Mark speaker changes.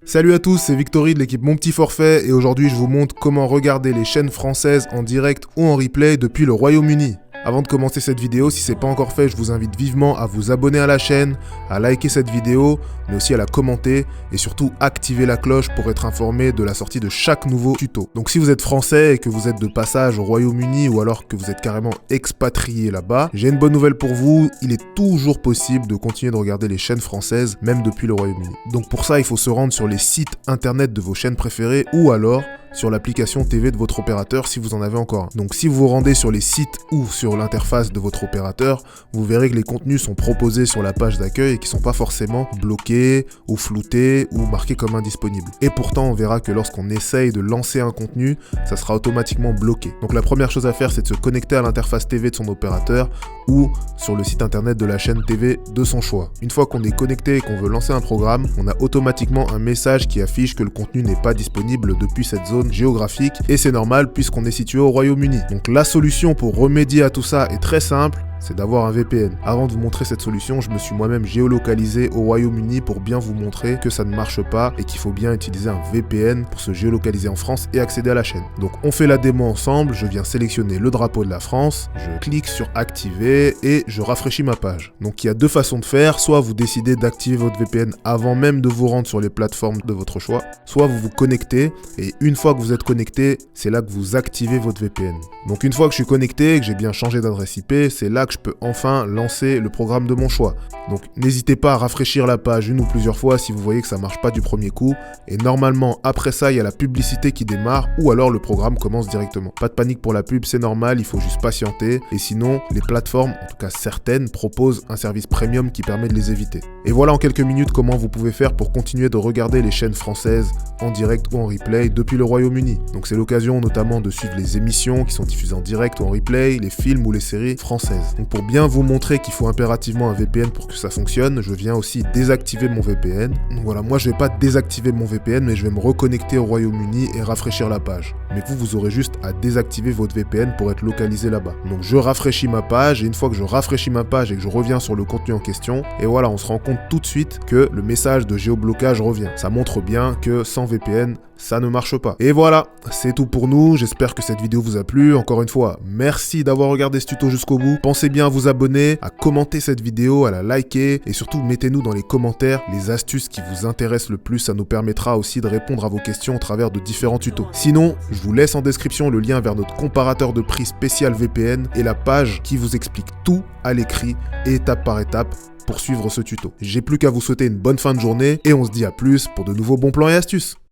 Speaker 1: Salut à tous, c'est Victory de l'équipe Mon Petit Forfait et aujourd'hui je vous montre comment regarder les chaînes françaises en direct ou en replay depuis le Royaume-Uni. Avant de commencer cette vidéo, si c'est pas encore fait, je vous invite vivement à vous abonner à la chaîne, à liker cette vidéo, mais aussi à la commenter et surtout activer la cloche pour être informé de la sortie de chaque nouveau tuto. Donc si vous êtes français et que vous êtes de passage au Royaume-Uni ou alors que vous êtes carrément expatrié là-bas, j'ai une bonne nouvelle pour vous, il est toujours possible de continuer de regarder les chaînes françaises même depuis le Royaume-Uni. Donc pour ça, il faut se rendre sur les sites internet de vos chaînes préférées ou alors sur l'application TV de votre opérateur si vous en avez encore un. Donc si vous vous rendez sur les sites ou sur l'interface de votre opérateur, vous verrez que les contenus sont proposés sur la page d'accueil et qui sont pas forcément bloqués ou floutés ou marqués comme indisponibles. Et pourtant, on verra que lorsqu'on essaye de lancer un contenu, ça sera automatiquement bloqué. Donc la première chose à faire, c'est de se connecter à l'interface TV de son opérateur ou sur le site internet de la chaîne TV de son choix. Une fois qu'on est connecté et qu'on veut lancer un programme, on a automatiquement un message qui affiche que le contenu n'est pas disponible depuis cette zone géographique et c'est normal puisqu'on est situé au Royaume-Uni. Donc la solution pour remédier à tout ça est très simple, c'est d'avoir un VPN. Avant de vous montrer cette solution, je me suis moi-même géolocalisé au Royaume-Uni pour bien vous montrer que ça ne marche pas et qu'il faut bien utiliser un VPN pour se géolocaliser en France et accéder à la chaîne. Donc on fait la démo ensemble, je viens sélectionner le drapeau de la France, je clique sur activer et je rafraîchis ma page. Donc il y a deux façons de faire, soit vous décidez d'activer votre VPN avant même de vous rendre sur les plateformes de votre choix, soit vous vous connectez et une fois que vous êtes connecté, c'est là que vous activez votre VPN. Donc une fois que je suis connecté et que j'ai bien changé d'adresse IP, c'est là que je peux enfin lancer le programme de mon choix. Donc n'hésitez pas à rafraîchir la page une ou plusieurs fois si vous voyez que ça marche pas du premier coup. Et normalement, après ça, il y a la publicité qui démarre ou alors le programme commence directement. Pas de panique pour la pub, c'est normal, il faut juste patienter. Et sinon, les plateformes, en tout cas certaines, proposent un service premium qui permet de les éviter. Et voilà en quelques minutes comment vous pouvez faire pour continuer de regarder les chaînes françaises en direct ou en replay depuis le Royaume-Uni. Donc c'est l'occasion notamment de suivre les émissions qui sont diffusées en direct ou en replay, les films ou les séries françaises. Donc pour bien vous montrer qu'il faut impérativement un VPN pour que ça fonctionne, je viens aussi désactiver mon VPN. Donc voilà, moi je vais pas désactiver mon VPN, mais je vais me reconnecter au Royaume-Uni et rafraîchir la page. Mais vous aurez juste à désactiver votre VPN pour être localisé là-bas. Donc je rafraîchis ma page et une fois que je rafraîchis ma page et que je reviens sur le contenu en question, et voilà, on se rend compte tout de suite que le message de géoblocage revient. Ça montre bien que sans VPN, ça ne marche pas. Et voilà, c'est tout pour nous. J'espère que cette vidéo vous a plu. Encore une fois, merci d'avoir regardé ce tuto jusqu'au bout. Pensez bien à vous abonner, à commenter cette vidéo, à la liker et surtout mettez-nous dans les commentaires les astuces qui vous intéressent le plus. Ça nous permettra aussi de répondre à vos questions au travers de différents tutos. Sinon, je vous laisse en description le lien vers notre comparateur de prix spécial VPN et la page qui vous explique tout à l'écrit et étape par étape pour suivre ce tuto. J'ai plus qu'à vous souhaiter une bonne fin de journée et on se dit à plus pour de nouveaux bons plans et astuces.